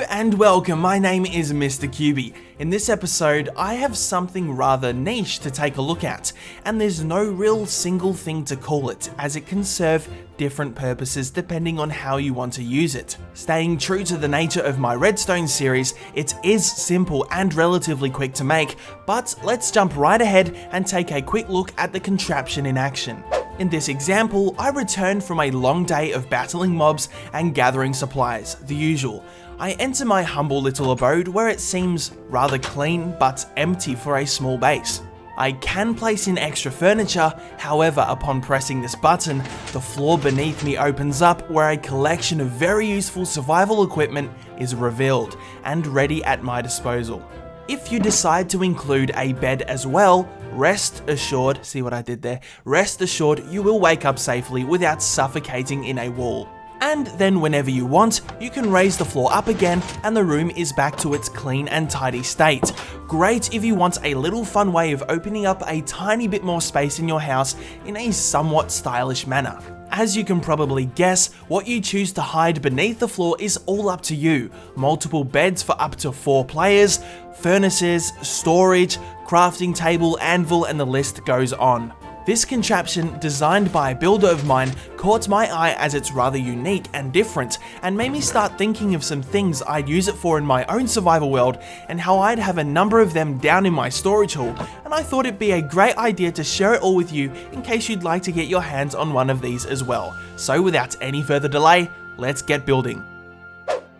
and welcome, my name is mrcubey. In this episode, I have something rather niche to take a look at, and there's no real single thing to call it, as it can serve different purposes depending on how you want to use it. Staying true to the nature of my redstone series, it is simple and relatively quick to make, but let's jump right ahead and take a quick look at the contraption in action. In this example, I returned from a long day of battling mobs and gathering supplies, the usual. I enter my humble little abode where it seems rather clean but empty for a small base. I can place in extra furniture, however upon pressing this button, the floor beneath me opens up where a collection of very useful survival equipment is revealed and ready at my disposal. If you decide to include a bed as well, rest assured, see what I did there? Rest assured you will wake up safely without suffocating in a wall. And then whenever you want, you can raise the floor up again and the room is back to its clean and tidy state. Great if you want a little fun way of opening up a tiny bit more space in your house in a somewhat stylish manner. As you can probably guess, what you choose to hide beneath the floor is all up to you. Multiple beds for up to 4 players, furnaces, storage, crafting table, anvil, and the list goes on. This contraption, designed by a builder of mine, caught my eye as it's rather unique and different, and made me start thinking of some things I'd use it for in my own survival world, and how I'd have a number of them down in my storage hall, and I thought it'd be a great idea to share it all with you in case you'd like to get your hands on one of these as well. So without any further delay, let's get building.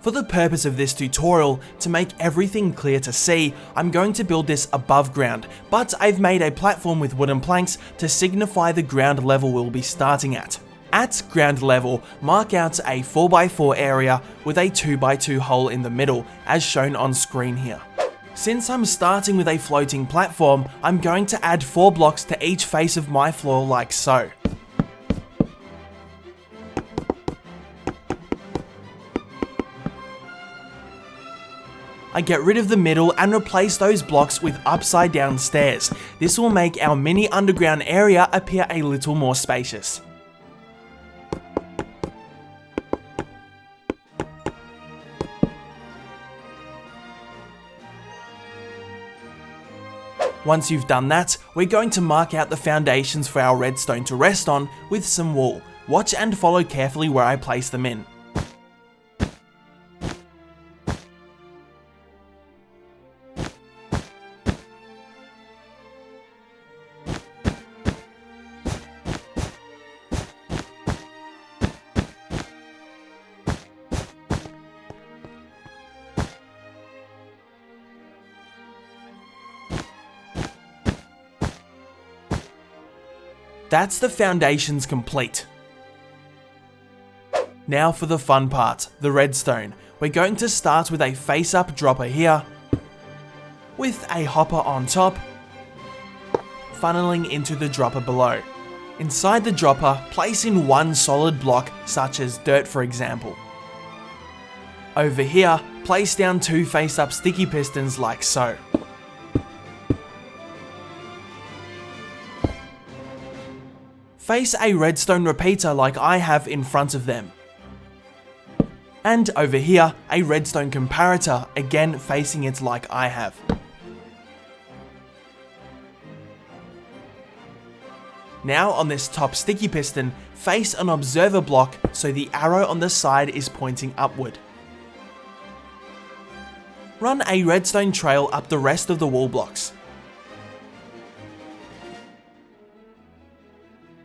For the purpose of this tutorial, to make everything clear to see, I'm going to build this above ground, but I've made a platform with wooden planks to signify the ground level we'll be starting at. At ground level, mark out a 4x4 area with a 2x2 hole in the middle, as shown on screen here. Since I'm starting with a floating platform, I'm going to add 4 blocks to each face of my floor like so. I get rid of the middle and replace those blocks with upside down stairs. This will make our mini underground area appear a little more spacious. Once you've done that, we're going to mark out the foundations for our redstone to rest on with some wool. Watch and follow carefully where I place them in. That's the foundations complete. Now for the fun part, the redstone. We're going to start with a face-up dropper here, with a hopper on top, funneling into the dropper below. Inside the dropper, place in one solid block, such as dirt for example. Over here, place down 2 face-up sticky pistons like so. Face a redstone repeater like I have in front of them. And over here, a redstone comparator, again facing it like I have. Now on this top sticky piston, face an observer block so the arrow on the side is pointing upward. Run a redstone trail up the rest of the wall blocks.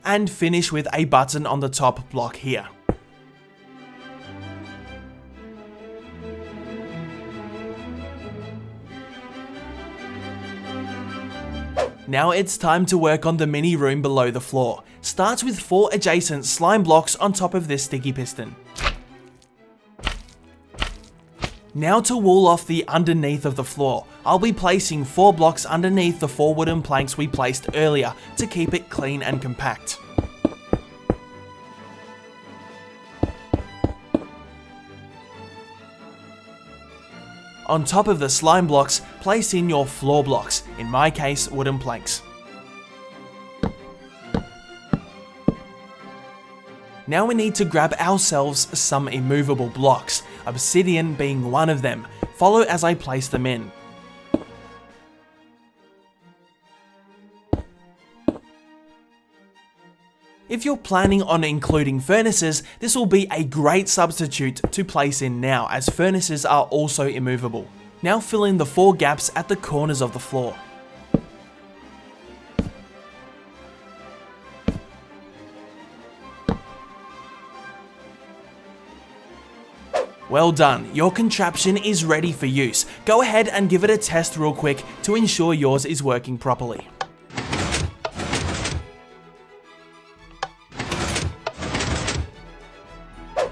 And finish with a button on the top block here. Now it's time to work on the mini room below the floor. Start with 4 adjacent slime blocks on top of this sticky piston. Now to wall off the underneath of the floor, I'll be placing 4 blocks underneath the 4 wooden planks we placed earlier to keep it clean and compact. On top of the slime blocks, place in your floor blocks, in my case wooden planks. Now we need to grab ourselves some immovable blocks. obsidian being one of them. Follow as I place them in. If you're planning on including furnaces, this will be a great substitute to place in now, as furnaces are also immovable. Now fill in the 4 gaps at the corners of the floor. Well done, your contraption is ready for use. Go ahead and give it a test real quick to ensure yours is working properly.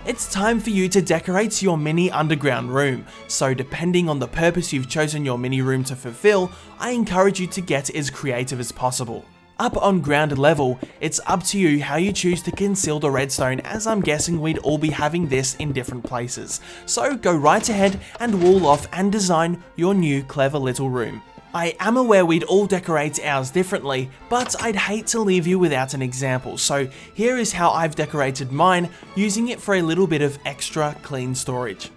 It's time for you to decorate your mini underground room, so depending on the purpose you've chosen your mini room to fulfill, I encourage you to get as creative as possible. Up on ground level, it's up to you how you choose to conceal the redstone, as I'm guessing we'd all be having this in different places. So go right ahead and wall off and design your new clever little room. I am aware we'd all decorate ours differently, but I'd hate to leave you without an example, so here is how I've decorated mine, using it for a little bit of extra clean storage.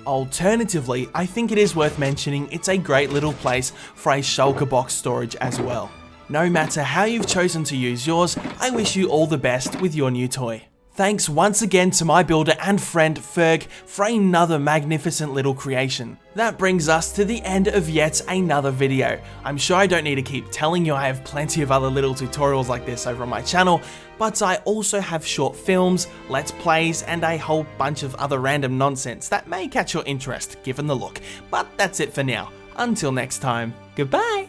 Alternatively, I think it is worth mentioning it's a great little place for a shulker box storage as well. No matter how you've chosen to use yours, I wish you all the best with your new toy. Thanks once again to my builder and friend Ferg for another magnificent little creation. That brings us to the end of yet another video. I'm sure I don't need to keep telling you I have plenty of other little tutorials like this over on my channel, but I also have short films, let's plays, and a whole bunch of other random nonsense that may catch your interest given the look. But that's it for now. Until next time, goodbye!